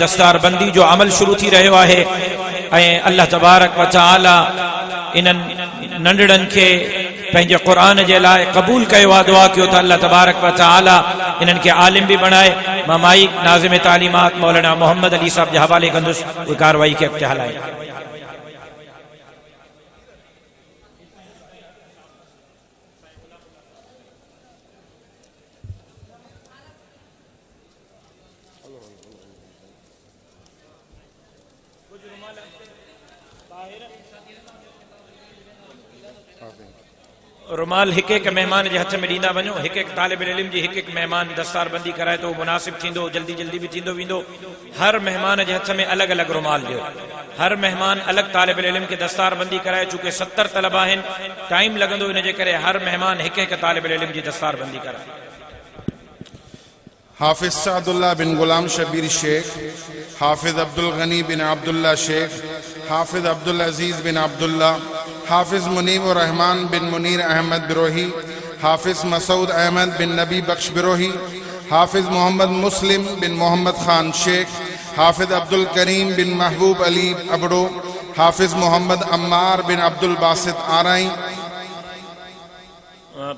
دستار بندی جو عمل شروع تھی رہو ہے اللہ تبارک و تعالی انن ننڈڑن کے پنجے قرآن جے لائے قبول کیو دعا کیو تا اللہ تبارک و تعالی انن کے عالم بھی بنائے. مامائی ناظم تعلیمات مولانا محمد علی صاحب جے حوالے کندس وہ کاروائی کے ابتحال آئے. رومال ایک ایک مہمان جے ہتھ میں ڈیندا ونجو. ایک ایک طالب علم جی ایک ایک مہمان دستار بندی کرائے تو مناسب تھیندو, جلدی جلدی بھی تھیندو ویندو. ہر مہمان جے ہتھ میں الگ الگ رومال دیو. ہر مہمان الگ طالب علم کے دستار بندی کرائے. چونکہ 70 طلبہ ہیں, ٹائم لگندو ان جے کرے ہر مہمان ایک ایک طالب علم جی دستار بندی کرائے. حافظ سعد اللہ بن غلام شبیر شیخ, حافظ عبدالغنی بن عبداللہ شیخ, حافظ عبدالعزیز بن عبداللہ, حافظ منیب الرحمن بن منیر احمد بروہی, حافظ مسعود احمد بن نبی بخش بروہی, حافظ محمد مسلم بن محمد خان شیخ, حافظ عبدالکریم بن محبوب علی ابڑو, حافظ محمد عمار بن عبدالباسط آرائیں.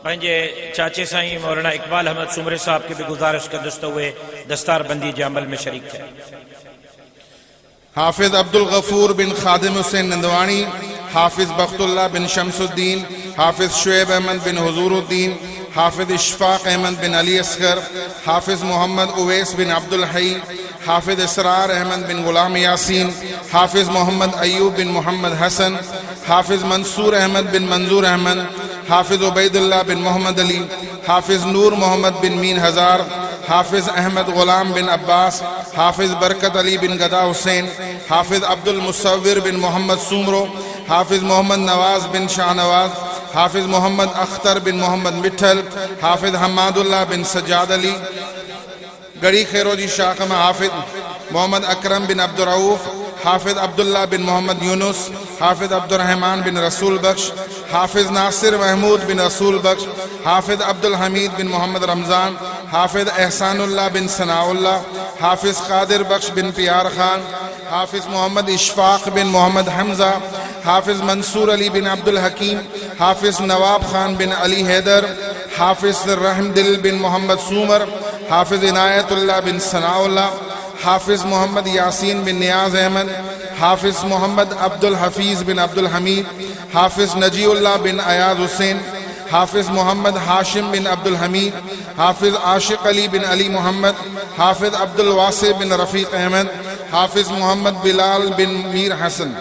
پنجے چاچے سائیں مولانا اقبال احمد سمرے صاحب کے بھی گزارش کردستے ہوئے دستار بندی جے عمل میں شریک تھے. حافظ عبدالغفور بن خادم حسین نندوانی, حافظ بخت اللہ بن شمس الدین, حافظ شعیب احمد بن حضور الدین, حافظ اشفاق احمد بن علی اصغر, حافظ محمد اویس بن عبدالحی, حافظ اسرار احمد بن غلام یاسین, حافظ محمد ایوب بن محمد حسن, حافظ منصور احمد بن منظور احمد, حافظ عبید اللہ بن محمد علی, حافظ نور محمد بن مین ہزار, حافظ احمد غلام بن عباس, حافظ برکت علی بن گدا حسین, حافظ عبد المصور بن محمد سومرو, حافظ محمد نواز بن شاہ نواز, حافظ محمد اختر بن محمد مٹھل, حافظ حماد اللہ بن سجاد علی گڑی خیرو جی شاخم, حافظ محمد اکرم بن عبد الرؤوف, حافظ عبداللہ بن محمد یونس, حافظ عبد الرحمن بن رسول بخش, حافظ ناصر محمود بن رسول بخش, حافظ عبدالحمید بن محمد رمضان, حافظ احسان اللہ بن ثناء اللہ, حافظ قادر بخش بن پیار خان, حافظ محمد اشفاق بن محمد حمزہ, حافظ منصور علی بن عبدالحکیم, حافظ نواب خان بن علی حیدر, حافظ رحم دل بن محمد سومر, حافظ عنایت اللہ بن ثناء اللہ, حافظ محمد یاسین بن نیاز احمد, حافظ محمد عبد الحفیظ بن عبدالحمید, حافظ نجی اللہ بن ایاز حسین, حافظ محمد ہاشم بن عبدالحمید, حافظ عاشق علی بن علی محمد, حافظ عبد الواسع بن رفیق احمد, حافظ محمد بلال بن میر حسن.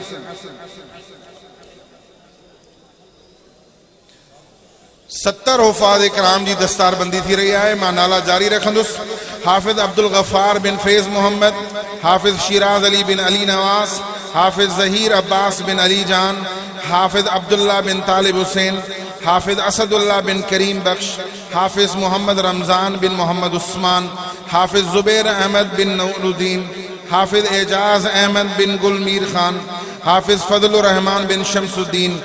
ستر حفاظ اکرام جی دستار بندی تھی رہی ہے. ماں نالا جاری رکھندس. حافظ عبدالغفار بن فیض محمد, حافظ شیراز علی بن علی نواز, حافظ ظہیر عباس بن علی جان, حافظ عبداللہ بن طالب حسین, حافظ اسد اللہ بن کریم بخش, حافظ محمد رمضان بن محمد عثمان, حافظ زبیر احمد بن نور الدین, حافظ اعجاز احمد بن گل میر خان, حافظ فضل الرحمن بن شمس الدین,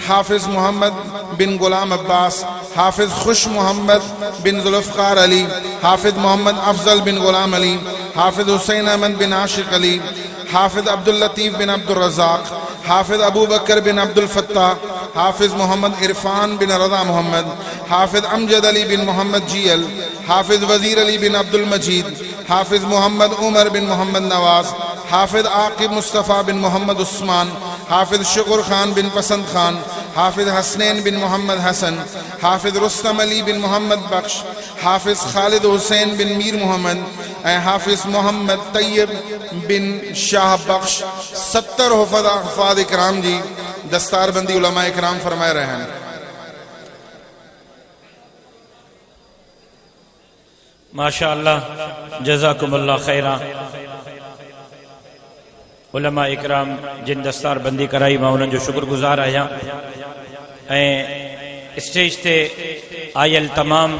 حافظ محمد بن غلام عباس, حافظ خوش محمد بن ذوالفقار علی, حافظ محمد افضل بن غلام علی, حافظ حسین احمد بن عاشق علی, حافظ عبداللطیف بن عبد الرزاق, حافظ ابو بکر بن عبد الفتاح, حافظ محمد عرفان بن رضا محمد, حافظ امجد علی بن محمد جیل, حافظ وزیر علی بن عبد المجید, حافظ محمد عمر بن محمد نواز, حافظ عاقب مصطفیٰ بن محمد عثمان, حافظ شکر خان بن پسند خان, حافظ حسنین بن محمد حسن, حافظ رستم علی بن محمد بخش, حافظ خالد حسین بن میر محمد, حافظ محمد طیب بن شاہ بخش. 70 حفاظ اکرام جی دستار بندی علماء اکرام فرمائے رہے ہیں. ماشاءاللہ جزاکم اللہ خیرہ. علماء اکرام جن دستار بندی کرائی میں انہوں جو شکر گزار آیا. اسٹیج تے آئل تمام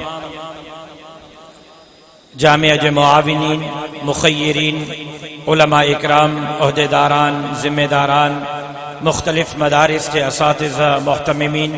جامعہ جے معاونین, مخیرین, علماء اکرام, عہدیداران, ذمہ داران, مختلف مدارس کے اساتذہ, محتممین,